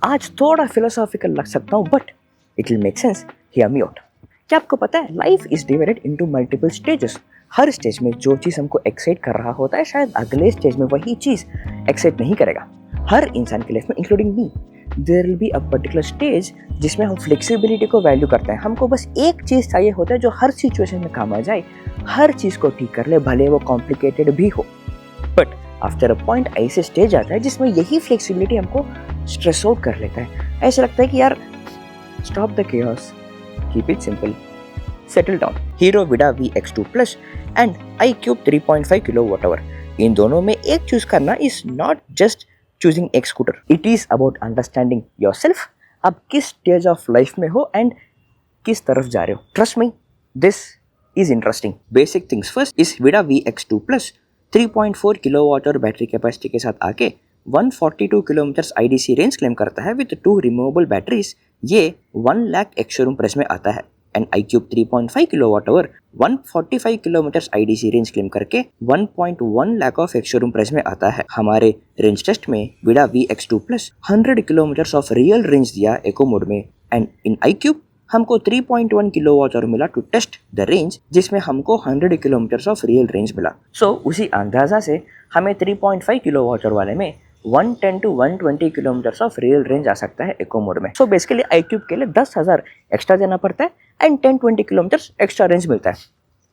आज थोड़ा फिलोसॉफिकल लग सकता हूँ but it will make sense, hear me out. क्या आपको पता है life is divided into multiple stages. Her stage में जो चीज़ हमको एक्साइट कर रहा होता है शायद अगले स्टेज में वही चीज़ एक्साइट नहीं करेगा। हर इंसान की लाइफ में including me there will be a particular stage जिसमें हम फ्लेक्सिबिलिटी को वैल्यू करते हैं। हमको बस एक चीज़ चाहिए होता है जो हर सिचुएशन में काम आ जाए, हर चीज़ को ठीक कर ले, भले वो कॉम्प्लिकेटेड भी हो। बट आफ्टर अ पॉइंट ऐसे स्टेज आता है जिसमें यही फ्लेक्सिबिलिटी हमको स्ट्रेस आउट कर लेता है। ऐसा लगता है कि यार stop the chaos, keep it simple, settle down। Hero Vida VX2 Plus and iQube 3.5 kWh, इन दोनों में एक चूज करना इज नॉट जस्ट चूजिंग एक scooter, it is about understanding yourself. आप किस स्टेज ऑफ लाइफ में हो एंड किस तरफ जा रहे हो। Trust me, this is interesting. Basic things first, इस विडा VX2 Plus 3.4 kWh battery capacity के साथ आके 142 किलोमीटर IDC रेंज क्लेम करता है विद 2 रिमूवेबल बैटरीज। ये 1 लाख एक्स शोरूम प्राइस में आता है। And iQube 3.5 kWh 145 kilometre IDC range claim करके 1.1 lakh of ex showroom price में आता है। हमारे रेंज टेस्ट में विडा VX2 Plus 100 kilometre of real range दिया एको मोड में। एंड इन iQube हमको 3.1 kWh मिला टू टेस्ट द रेंज, जिसमें हमको 100 किलोमीटर ऑफ रियल रेंज मिला। सो उसी अंदाजा से हमें 3.5 kWh वाले में 110 to 120 kilometre of real range आ सकता है एको मोड में। सो बेसिकली iQube के लिए 10,000 एक्स्ट्रा देना पड़ता है एंड 10-20 किलोमीटर एक्स्ट्रा रेंज मिलता है।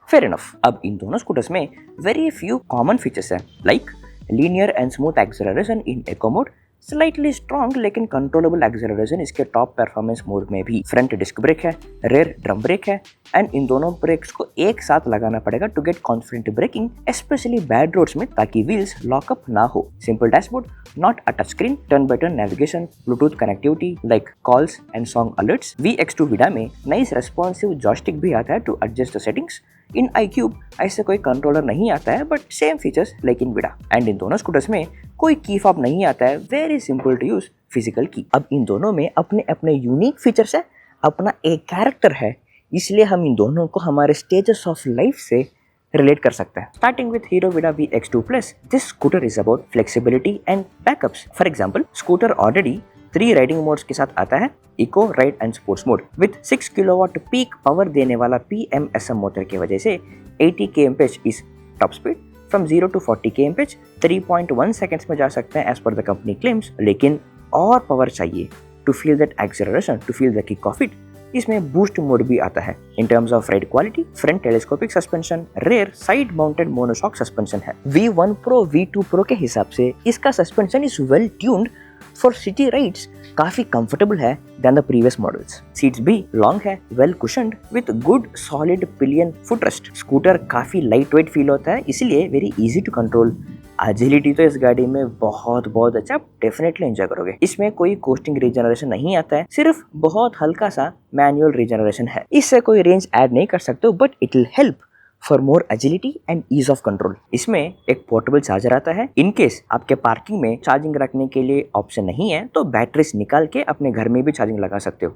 Fair enough. अब इन दोनों स्कूटर्स में वेरी फ्यू कॉमन फीचर्स हैं, like linear and smooth acceleration in eco mode, slightly strong लेकिन कंट्रोलेबल एक्सेलरेशन इसके टॉप परफॉर्मेंस मोड में भी, फ्रंट डिस्क ब्रेक है, रेयर ड्रम ब्रेक है एंड इन दोनों ब्रेक्स को एक साथ लगाना पड़ेगा to get confident braking, especially bad roads में, ताकि व्हील्स लॉकअप ना हो। Simple dashboard, not a touch screen, turn by turn navigation, Bluetooth connectivity like calls and song alerts. VX2 Vida में नाइस रेस्पॉन्सिव जॉयस्टिक भी आता है to adjust the settings. In iQube ऐसे कोई कंट्रोलर नहीं आता है but same features like in Vida. And इन दोनों स्कूटर्स में कोई की फॉब नहीं आता है, very simple to use physical key. अब इन दोनों में अपने अपने यूनिक फीचर्स है, अपना एक कैरेक्टर है, इसलिए हम इन दोनों को हमारे स्टेजेस ऑफ लाइफ से रिलेट कर सकते हैं। Starting with Hero Vida VX2 Plus, this scooter is about flexibility and backups. For example, scooter already 3 riding modes के साथ आता है, eco, ride and sports mode. With 6 kilowatt peak power देने वाला PMSM मोटर की वजह से 80 kmph is top speed. From 0 to 40 kmph 3.1 seconds में जा सकते हैं as per the company claims. लेकिन और पावर चाहिए to feel that acceleration, to feel the kick of it. इसमें बूस्ट मोड भी आता है। In terms of ride quality, front telescopic suspension, rear side mounted monoshock suspension है। V1 Pro V2 Pro के हिसाब से इसका suspension is well tuned for city rides, काफी कंफर्टेबल है then the previous models. Seats भी लॉन्ग है, well cushioned with good solid pillion footrest. Scooter काफी लाइट वेट फील होता है, इसलिए very easy to control. Agility तो इस गाड़ी में बहुत अच्छा, आप डेफिनेटली एंजॉय करोगे। इसमें कोई कोस्टिंग रीजनरेशन नहीं आता है, सिर्फ बहुत हल्का सा मैनुअल रीजनरेशन है। इससे कोई रेंज ऐड नहीं कर सकते हो but it will help for more agility and ease of control. इसमें एक पोर्टेबल चार्जर आता है। इन केस आपके पार्किंग में चार्जिंग रखने के लिए ऑप्शन नहीं है तो बैटरीज निकाल के अपने घर में भी चार्जिंग लगा सकते हो,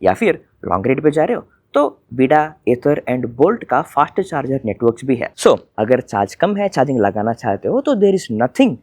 या फिर लॉन्ग राइड पे जा रहे हो तो विडा, एथर एंड बोल्ट का फास्ट चार्जर नेटवर्क्स भी है। सो अगर चार्ज कम है, चार्जिंग लगाना चाहते हो तो there is nothing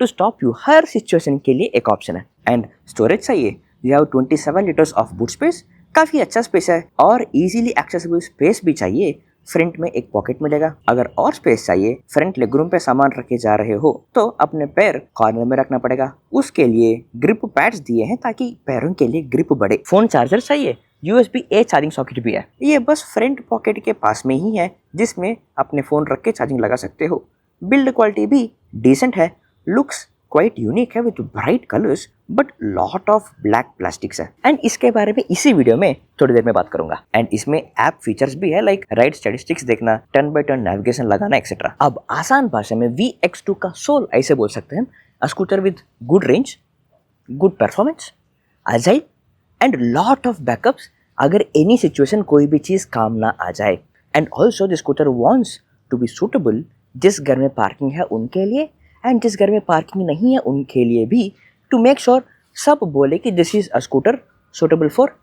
to stop you. हर सिचुएशन के लिए एक ऑप्शन है। एंड स्टोरेज चाहिए, you have 27 litres of boot space, काफी अच्छा स्पेस है। और इजीली एक्सेसिबल स्पेस भी चाहिए, फ्रंट में एक पॉकेट मिलेगा। अगर और स्पेस चाहिए, फ्रंट लेगरूम पे सामान रखे जा रहे हो तो अपने पैर कॉर्नर में रखना पड़ेगा। उसके लिए ग्रिप पैड्स दिए हैं ताकि पैरों के लिए ग्रिप बढ़े। फोन चार्जर चाहिए, USB-A चार्जिंग सॉकेट भी है। ये बस फ्रंट पॉकेट के पास में ही है जिसमें अपने फोन रख के चार्जिंग लगा सकते हो। बिल्ड क्वालिटी भी डिसेंट है, लुक्स क्वाइट यूनिक है with bright colours but lot of black plastics है। एंड इसके बारे में इसी वीडियो में थोड़ी देर में बात करूंगा। एंड इसमें ऐप फीचर्स भी है लाइक राइड स्टैटिस्टिक्स देखना, टर्न बाय टर्न नेविगेशन लगाना एक्सेट्रा। अब आसान भाषा में VX2 का सोल ऐसे बोल सकते हैं, a scooter with good range, good performance, agile and lot of backups अगर एनी सिचुएशन कोई भी चीज काम ना आ जाए। And also the scooter wants to be suitable, जिस घर में पार्किंग है उनके लिए एंड जिस घर में पार्किंग नहीं है उनके लिए भी, टू मेक श्योर सब बोले कि this is a scooter suitable for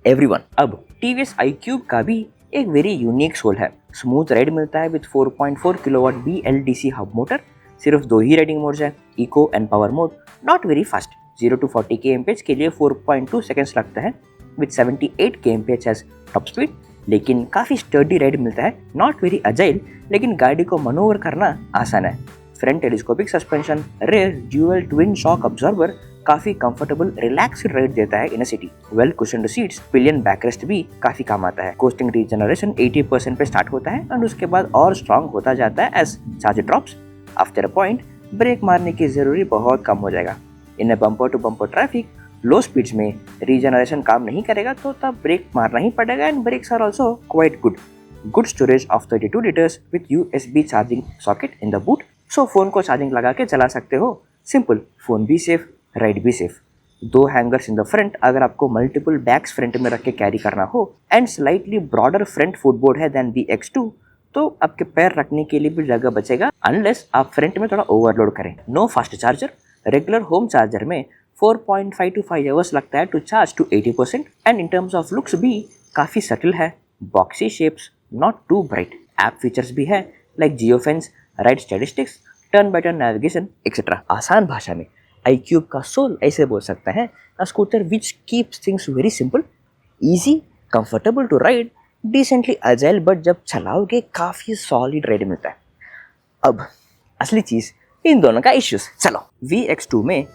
everyone. अब TVS iQube का भी एक वेरी यूनिक सोल है। स्मूथ राइड मिलता है with 4.4 kilowatt BLDC hub motor. सिर्फ 2 ही राइडिंग मोड्स है, eco and power mode. Not very fast, 0 to 40 kmph के लिए 4.2 सेकेंड्स लगता है with 78 kmph as top speed, लेकिन काफ़ी स्टर्डी राइड मिलता है, नॉट वेरी अजाइल, लेकिन गाड़ी को मनोवर करना आसान है। Front telescopic suspension, rear dual twin shock absorber काफ़ी कंफर्टेबल रिलैक्स्ड राइड देता है in a city. Well cushioned seats, pillion backrest भी काफ़ी काम आता है। कोस्टिंग रीजनरेशन 80% पे स्टार्ट होता है एंड उसके बाद और स्ट्रॉन्ग होता जाता है as charge drops. After a point brake मारने की ज़रूरी बहुत कम हो जाएगा। In bumper to bumper traffic, low speeds में रीजनरेशन काम नहीं करेगा तो तब ब्रेक मारना ही पड़ेगा and brakes are also quite good. Good storage of 32 litres with USB charging socket in the boot, so phone को चार्जिंग लगा के चला सकते हो। सिंपल, फोन भी सेफ, राइड भी safe. 2 hangers in the front अगर आपको मल्टीपल बैग्स फ्रंट में रख के कैरी करना हो and slightly broader front footboard है देन VX2, तो आपके पैर रखने के लिए भी जगह बचेगा अनलेस आप फ्रंट में थोड़ा ओवरलोड करें। No fast charger, regular home charger में 4.5 to 5 आवर्स लगता है to charge to 80% and in terms of looks भी काफ़ी सटल है। Boxy shapes, not too bright. App features भी है like geofence, ride statistics, turn by turn navigation etcetera. आसान भाषा में iQube का सोल ऐसे बोल सकता है, a scooter which keeps things very simple, easy, comfortable to ride, decently agile, but जब चलाओगे काफ़ी सॉलिड राइड मिलता है। अब असली चीज़, इन दोनों का इश्यूज। चलो, VX2 में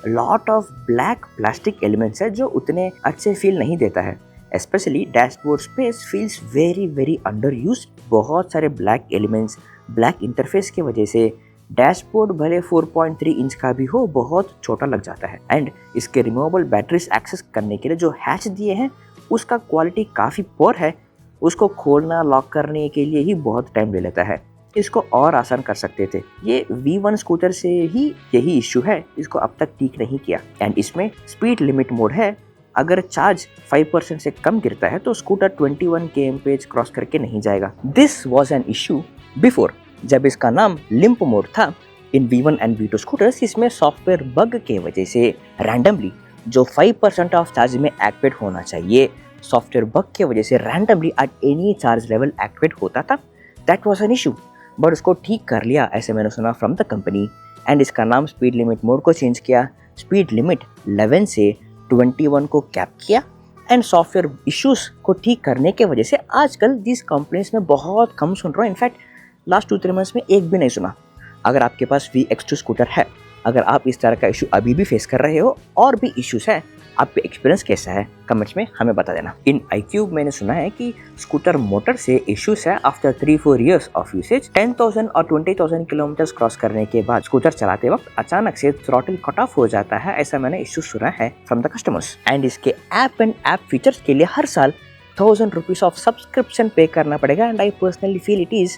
lot of black plastic elements है जो उतने अच्छे फील नहीं देता है। Specially dashboard space feels very under use. बहुत सारे ब्लैक एलिमेंट्स, ब्लैक इंटरफेस की वजह से डैशबोर्ड भले 4.3 इंच का भी हो बहुत छोटा लग जाता है एंड इसके रिमूवेबल बैटरीज एक्सेस करने के लिए जो हैच दिए हैं उसका क्वालिटी काफ़ी पुअर है। उसको खोलना लॉक करने के लिए ही बहुत टाइम ले लेता है। इसको और आसान कर सकते थे। ये V1 स्कूटर से ही यही इश्यू है, इसको अब तक ठीक नहीं किया। एंड इसमें स्पीड लिमिट मोड है, अगर चार्ज 5% से कम गिरता है तो स्कूटर 21 kmph क्रॉस करके नहीं जाएगा। This was an issue before, जब इसका नाम लिम्प मोड था। इन V1 एंड V2 स्कूटर्स इसमें सॉफ्टवेयर बग के वजह से रैंडमली जो 5% ऑफ चार्ज में एक्टिवेट होना चाहिए, सॉफ्टवेयर बग के वजह से randomly at any charge level activate होता था। That was an issue, but उसको ठीक कर लिया ऐसे मैंने सुना फ्रॉम द कंपनी एंड इसका नाम स्पीड लिमिट मोड को चेंज किया। स्पीड लिमिट 11 से 21 को कैप किया एंड सॉफ्टवेयर इश्यूज को ठीक करने के वजह से आजकल दिस कंप्लेंट्स में बहुत कम सुन रहा हूँ। इनफैक्ट लास्ट 2-3 मंथ्स में एक भी नहीं सुना। अगर आपके पास VX2 स्कूटर है, अगर आप इस तरह का इशू अभी भी फेस कर रहे हो और भी इश्यूज है, आपका एक्सपीरियंस कैसा है कमेंट्स में हमें बता देना। इन iQube मैंने सुना है कि स्कूटर मोटर से इश्यूज है आफ्टर 3-4 इयर्स ऑफ यूसेज। 10,000 और 20,000 किलोमीटर क्रॉस करने के बाद स्कूटर चलाते वक्त अचानक से थ्रॉटल कट ऑफ हो जाता है, ऐसा मैंने इश्यू सुना है फ्रॉम द कस्टमर्स। एंड इसके ऐप एंड ऐप फीचर्स के लिए हर साल 1000 रुपीज ऑफ सब्सक्रिप्शन पे करना पड़ेगा and I personally feel it is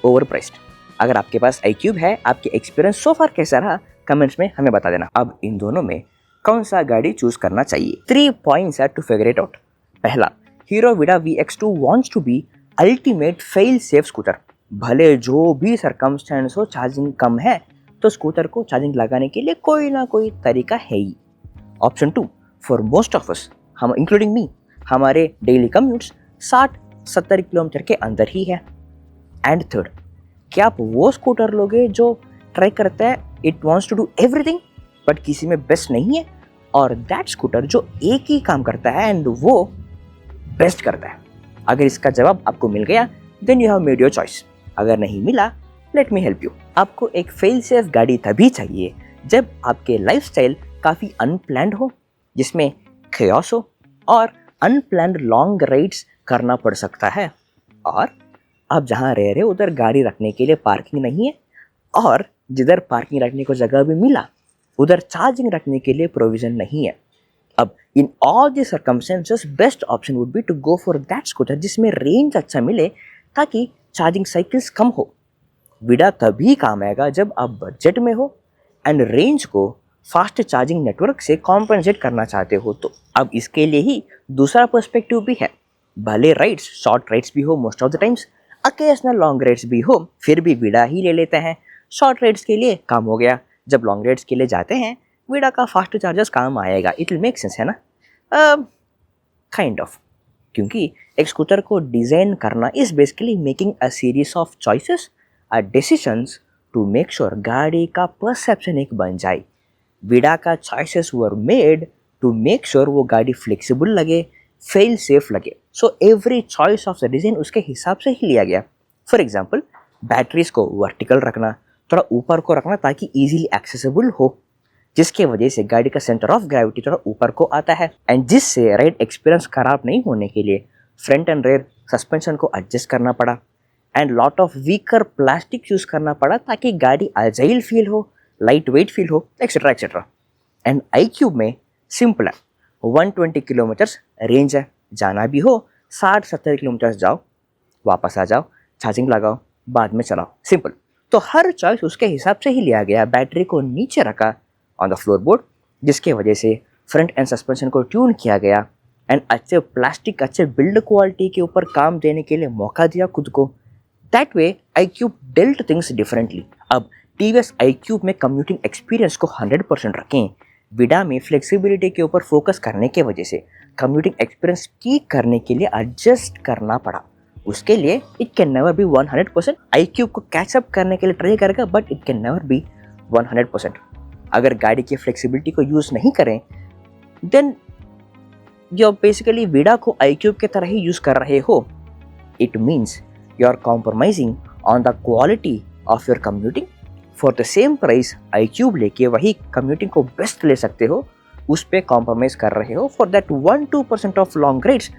over priced. अगर आपके पास iQube है, आपके एक्सपीरियंस सो फार कैसा रहा कमेंट्स में हमें बता देना। अब इन दोनों में कौन सा गाड़ी चूज करना चाहिए? 3 पॉइंट्स है टू फिगर इट आउट। पहला, Hero Vida VX2 wants to be ultimate fail safe scooter. भले जो भी सरकमस्टेंस हो, चार्जिंग कम है तो स्कूटर को चार्जिंग लगाने के लिए कोई ना कोई तरीका है ही। Option 2, for most of us, हम इंक्लूडिंग मी, हमारे डेली कम्यूट्स 60-70 किलोमीटर के अंदर ही है। एंड थर्ड, क्या आप वो स्कूटर लोगे जो ट्राई करता है it wants to do everything but किसी में बेस्ट नहीं है, और दैट स्कूटर जो एक ही काम करता है एंड वो बेस्ट करता है? अगर इसका जवाब आपको मिल गया then you have made your choice. अगर नहीं मिला, लेट मी हेल्प यू। आपको एक फेल सेफ गाड़ी तभी चाहिए जब आपके लाइफस्टाइल काफ़ी अनप्लान्ड हो, जिसमें chaos हो और अनप्लान्ड लॉन्ग राइड्स करना पड़ सकता है, और आप जहाँ रह रहे हो उधर गाड़ी रखने के लिए पार्किंग नहीं है, और जिधर पार्किंग रखने को जगह भी मिला उधर चार्जिंग रखने के लिए प्रोविजन नहीं है। अब in all the circumstances best option would be to go for that scooter जिसमें रेंज अच्छा मिले ताकि चार्जिंग साइकिल्स कम हो। विडा तभी काम आएगा जब आप बजट में हो एंड रेंज को फास्ट चार्जिंग नेटवर्क से कॉम्पनसेट करना चाहते हो तो। अब इसके लिए ही दूसरा पर्सपेक्टिव भी है। भले राइड्स शॉर्ट राइड्स भी हो, most of the times occasional long rides भी हो, फिर भी विडा ही ले लेते हैं। शॉर्ट राइड्स के लिए काम हो गया, जब लॉन्ग राइड्स के लिए जाते हैं विडा का फास्ट चार्जर्स काम आएगा। इट विल मेक सेंस, है ना? काइंड ऑफ, क्योंकि एक स्कूटर को डिज़ाइन करना is basically making a series of choices, decisions to make sure गाड़ी का परसेप्शन एक बन जाए। विडा का choices were made to make sure वो गाड़ी फ्लेक्सिबल लगे, फेल सेफ लगे. So every choice of the design उसके हिसाब से ही लिया गया. फॉर एग्जाम्पल, बैटरीज को वर्टिकल रखना, थोड़ा ऊपर को रखना ताकि ईजिली एक्सेसिबल हो, जिसके वजह से गाड़ी का सेंटर ऑफ ग्रेविटी थोड़ा ऊपर को आता है. एंड जिससे राइड एक्सपीरियंस खराब नहीं होने के लिए फ्रंट एंड रेयर सस्पेंशन को एडजस्ट करना पड़ा and lot of weaker plastic use करना पड़ा ताकि गाड़ी आजाइल फील हो, लाइट वेट फील हो, एक्सेट्रा एक्सेट्रा. एंड iQube में सिंपल है, 120 किलोमीटर्स रेंज है, जाना भी हो 60-70 किलोमीटर्स जाओ, वापस आ जाओ, चार्जिंग लगाओ, बाद में चलाओ, सिंपल. तो हर चॉइस उसके हिसाब से ही लिया गया. बैटरी को नीचे रखा ऑन द फ्लोर बोर्ड, जिसके वजह से फ्रंट एंड सस्पेंशन को ट्यून किया गया एंड अच्छे प्लास्टिक, अच्छे बिल्ड क्वालिटी के ऊपर काम देने के लिए मौका दिया खुद को. That way iQube dealt things differently. अब TVS iQube में कम्यूटिंग एक्सपीरियंस को 100% रखें, विडा में फ्लेक्सिबिलिटी के ऊपर फोकस करने के वजह से कम्यूटिंग एक्सपीरियंस ठीक करने के लिए एडजस्ट करना पड़ा. उसके लिए it can never be 100%. iQube को कैचअप करने के लिए ट्राई करेगा, but it can never be 100%. अगर गाड़ी की फ्लेक्सिबिलिटी को यूज़ नहीं करें देन यू बेसिकली विडा को iQube की तरह ही यूज़ कर रहे हो. It means you are compromising on the quality of your commuting. For the same price iQube लेके वही कम्यूटिंग को बेस्ट ले सकते हो, उस पर कॉम्प्रोमाइज़ कर रहे हो for that 1-2% of long rides,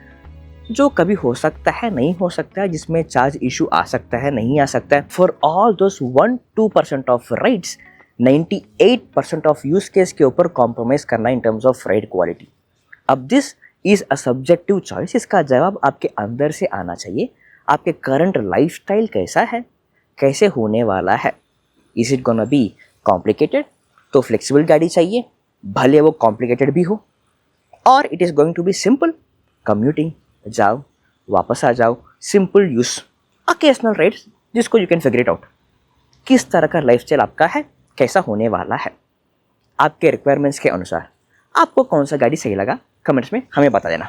जो कभी हो सकता है, नहीं हो सकता है, जिसमें चार्ज इशू आ सकता है, नहीं आ सकता है. For all those 1-2% of rides, 98% of use case के ऊपर कॉम्प्रोमाइज़ करना in terms of ride quality. अब this is a subjective choice. इसका जवाब आपके अंदर से आना चाहिए. आपके करंट लाइफस्टाइल कैसा है, कैसे होने वाला है. Is it gonna be complicated? तो फ्लेक्सिबल गाड़ी चाहिए, भले वो कॉम्प्लिकेटेड भी हो. और it is going to be simple commuting, जाओ वापस आ जाओ, सिंपल यूज, ओकेजनल राइड्स, जिसको you can figure it out. किस तरह का लाइफस्टाइल आपका है, कैसा होने वाला है, आपके रिक्वायरमेंट्स के अनुसार आपको कौन सा गाड़ी सही लगा, कमेंट्स में हमें बता देना.